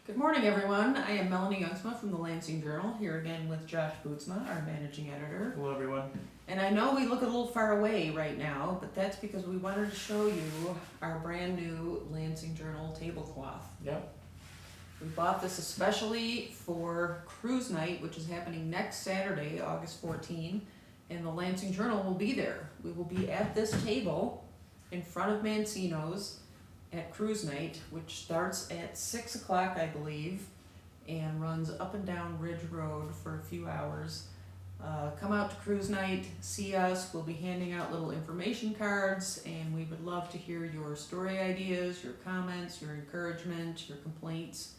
Good morning, everyone. I am Melanie Youngsma from the Lansing Journal, here again with Josh Bootsma, our managing editor. Hello, everyone. And I know we look a little far away right now, but that's because we wanted to show you our brand new Lansing Journal tablecloth. Yep. We bought this especially for cruise night, which is happening next Saturday, August 14, and the Lansing Journal will be there. We will be at this table in front of Mancino's at cruise night, which starts at 6 o'clock, I believe, and runs up and down Ridge Road for a few hours. Come out to cruise night, see us. We'll be handing out little information cards, and we would love to hear your story ideas, your comments, your encouragement, your complaints.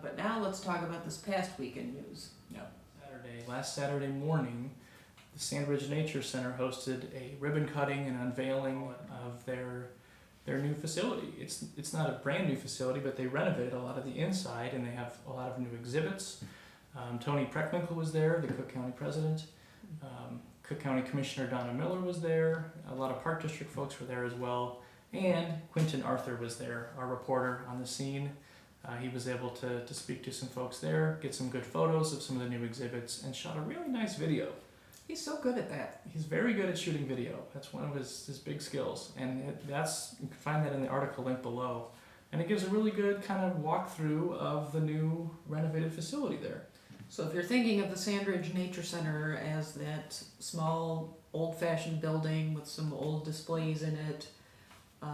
But now let's talk about this past weekend news. Yep. Last Saturday morning, the Sandridge Nature Center hosted a ribbon cutting and unveiling of their new facility. It's not a brand new facility, but they renovated a lot of the inside, and they have a lot of new exhibits. Tony Preckwinkle was there, the Cook County president. Cook County Commissioner Donna Miller was there. A lot of Park District folks were there as well. And Quinton Arthur was there, our reporter on the scene. He was able to speak to some folks there, get some good photos of some of the new exhibits, and shot a really nice video. He's so good at that. He's very good at shooting video. That's one of his big skills. And you can find that in the article link below. And it gives a really good kind of walkthrough of the new renovated facility there. So if you're thinking of the Sandridge Nature Center as that small, old-fashioned building with some old displays in it,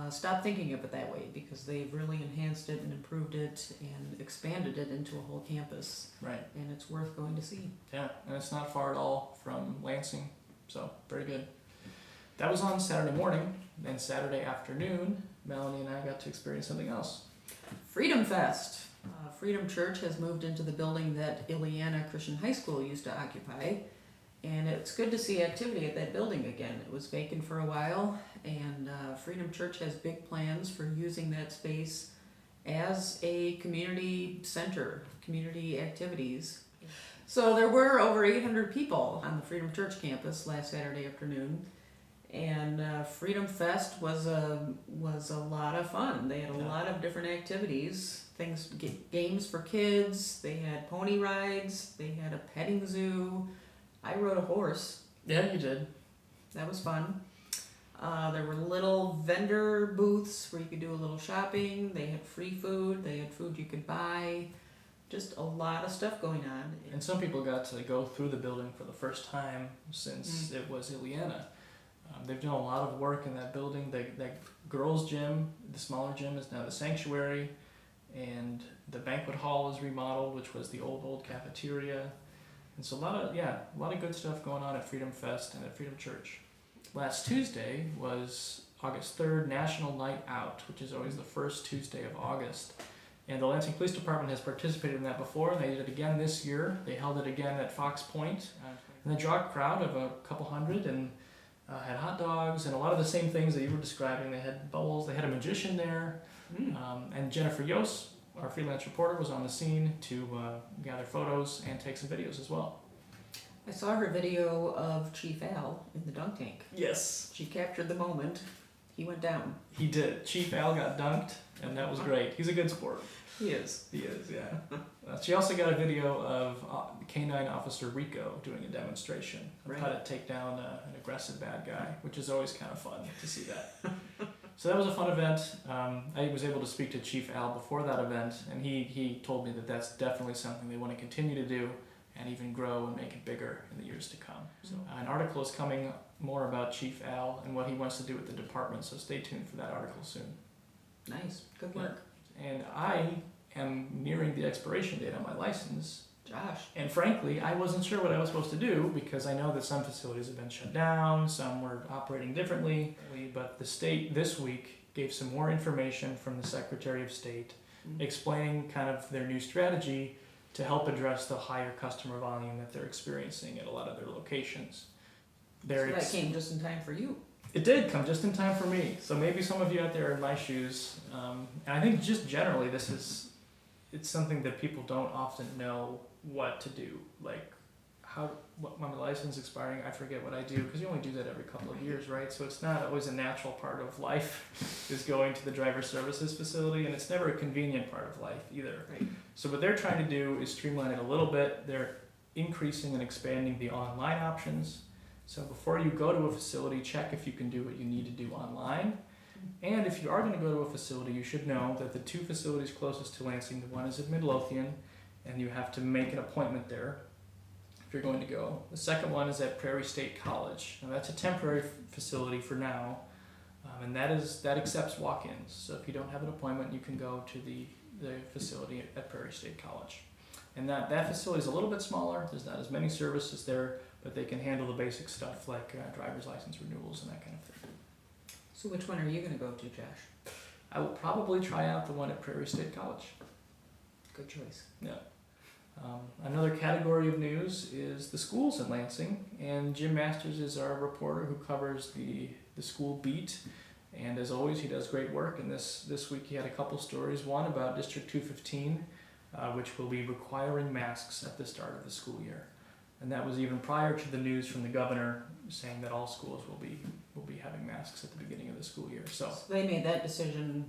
stop thinking of it that way, because they've really enhanced it and improved it and expanded it into a whole campus. Right. And it's worth going to see. Yeah, and it's not far at all from Lansing, so very good. That was on Saturday morning. Then Saturday afternoon, Melanie and I got to experience something else. Freedom Fest. Freedom Church has moved into the building that Ileana Christian High School used to occupy, and it's good to see activity at that building again. It was vacant for a while, and Freedom Church has big plans for using that space as a community center, community activies. So there were over 800 people on the Freedom Church campus last Saturday afternoon, and Freedom Fest was a lot of fun. They had a lot of different activities, games for kids. They had pony rides. They had a petting zoo. I rode a horse. Yeah, you did. That was fun. There were little vendor booths where you could do a little shopping. They had free food. They had food you could buy. Just a lot of stuff going on. And some people got to go through the building for the first time since it was Ileana. They've done a lot of work in that building. That girls' gym, the smaller gym, is now the sanctuary. And the banquet hall is remodeled, which was the old cafeteria. And so a lot of good stuff going on at Freedom Fest and at Freedom Church. Last Tuesday was August 3rd, National Night Out, which is always the first Tuesday of August. And the Lansing Police Department has participated in that before, and they did it again this year. They held it again at Fox Point. And they drew a crowd of a couple hundred, and had hot dogs and a lot of the same things that you were describing. They had bowls, they had a magician there. And Jennifer Yost, our freelance reporter, was on the scene to gather photos and take some videos as well. I saw her video of Chief Al in the dunk tank. Yes. She captured the moment. He went down. He did. Chief Al got dunked, and that was great. He's a good sport. He is. He is, yeah. She also got a video of K-9 Officer Rico doing a demonstration of how to take down an aggressive bad guy, which is always kind of fun to see that. So that was a fun event. I was able to speak to Chief Al before that event, and he told me that that's definitely something they want to continue to do and even grow and make it bigger in the years to come. So an article is coming more about Chief Al and what he wants to do with the department, so stay tuned for that article soon. Nice. Good work. And I am nearing the expiration date on my license. Josh. And frankly, I wasn't sure what I was supposed to do, because I know that some facilities have been shut down, some were operating differently, but the state this week gave some more information from the Secretary of State explaining kind of their new strategy to help address the higher customer volume that they're experiencing at a lot of their locations. So that came just in time for you. It did come just in time for me. So maybe some of you out there are in my shoes. And I think just generally it's something that people don't often know what to do. Like, what my license expiring, I forget what I do, because you only do that every couple of years, right? So it's not always a natural part of life, is going to the driver services facility, and it's never a convenient part of life either. Right. So what they're trying to do is streamline it a little bit. They're increasing and expanding the online options. So before you go to a facility, check if you can do what you need to do online. And if you are going to go to a facility, you should know that the 2 facilities closest to Lansing, the one is at Midlothian, and you have to make an appointment there if you're going to go. The second one is at Prairie State College. Now that's a temporary facility for now, and that accepts walk-ins. So if you don't have an appointment, you can go to the facility at Prairie State College. And that facility is a little bit smaller. There's not as many services there, but they can handle the basic stuff like driver's license renewals and that kind of thing. So which one are you gonna go to, Josh? I will probably try out the one at Prairie State College. Good choice. Yeah. Another category of news is the schools in Lansing, and Jim Masters is our reporter who covers the school beat, and as always he does great work, and this week he had a couple stories, one about District 215, which will be requiring masks at the start of the school year, and that was even prior to the news from the governor saying that all schools will be having masks at the beginning of the school year. So they made that decision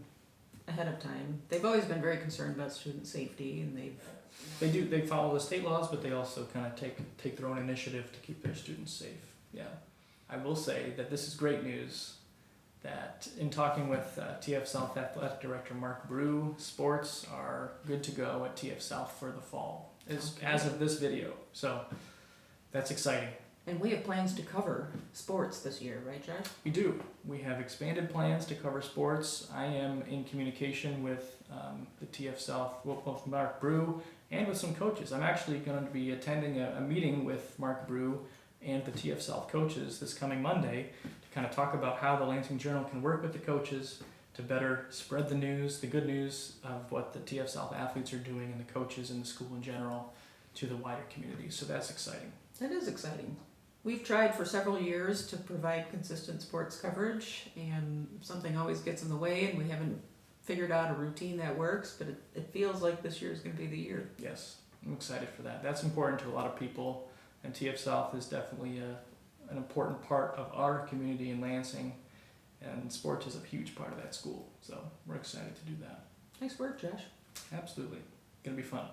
ahead of time. They've always been very concerned about student safety, and they follow the state laws, but they also kind of take their own initiative to keep their students safe. Yeah, I will say that this is great news, that in talking with TF South Athletic Director Mark Brew, sports are good to go at TF South for the fall, as of this video. So that's exciting. And we have plans to cover sports this year, right, Josh? We do. We have expanded plans to cover sports. I am in communication with the TF South, both Mark Brew and with some coaches. I'm actually going to be attending a meeting with Mark Brew and the TF South coaches this coming Monday to kind of talk about how the Lansing Journal can work with the coaches to better spread the news, the good news of what the TF South athletes are doing and the coaches and the school in general to the wider community. So that's exciting. That is exciting. We've tried for several years to provide consistent sports coverage, and something always gets in the way, and we haven't figured out a routine that works, but it feels like this year is going to be the year. Yes, I'm excited for that. That's important to a lot of people, and TF South is definitely an important part of our community in Lansing, and sports is a huge part of that school, so we're excited to do that. Nice work, Josh. Absolutely. Going to be fun.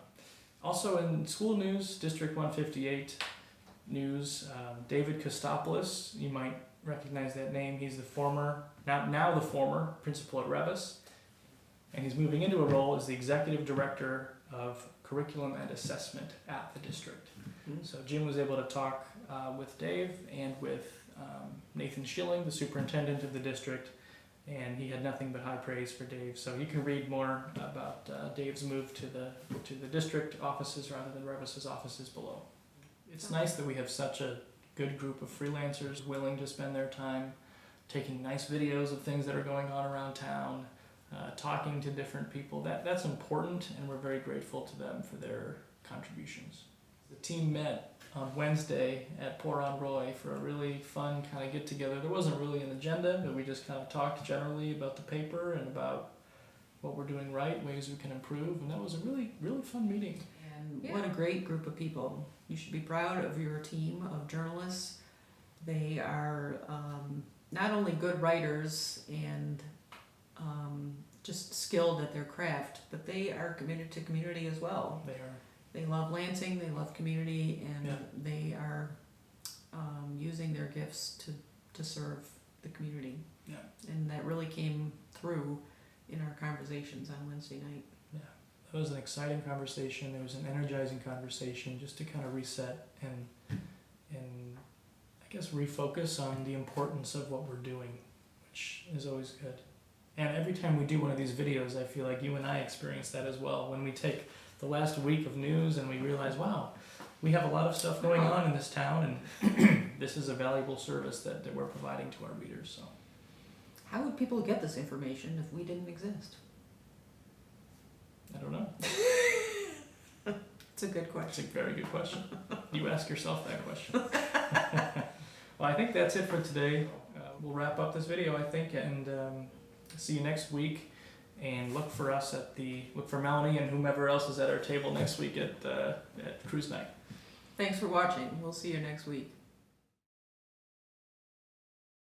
Also in school news, District 158 news, David Kostopoulos, you might recognize that name. He's the former principal at Revis, and he's moving into a role as the executive director of curriculum and assessment at the district. Mm-hmm. So Jim was able to talk with Dave and with Nathan Schilling, the superintendent of the district, and he had nothing but high praise for Dave. So you can read more about Dave's move to the district offices rather than Revis's offices below. It's nice that we have such a good group of freelancers willing to spend their time taking nice videos of things that are going on around town, talking to different people. That's important, and we're very grateful to them for their contributions. The team met on Wednesday at Port on Roy for a really fun kind of get-together. There wasn't really an agenda, but we just kind of talked generally about the paper and about what we're doing right, ways we can improve, and that was a really, really fun meeting. And what a great group of people. You should be proud of your team of journalists. They are not only good writers and just skilled at their craft, but they are committed to community as well. They are. They love Lansing, they love community, and they are using their gifts to serve the community. Yeah. And that really came through in our conversations on Wednesday night. It was an exciting conversation. It was an energizing conversation just to kind of reset and I guess refocus on the importance of what we're doing, which is always good. And every time we do one of these videos, I feel like you and I experience that as well. When we take the last week of news and we realize, wow, we have a lot of stuff going on in this town, and this is a valuable service that we're providing to our readers. So, how would people get this information if we didn't exist? I don't know. It's a good question. It's a very good question. You ask yourself that question. Well, I think that's it for today. We'll wrap up this video, I think, and see you next week. And look for Melanie and whomever else is at our table next week at cruise night. Thanks for watching. We'll see you next week.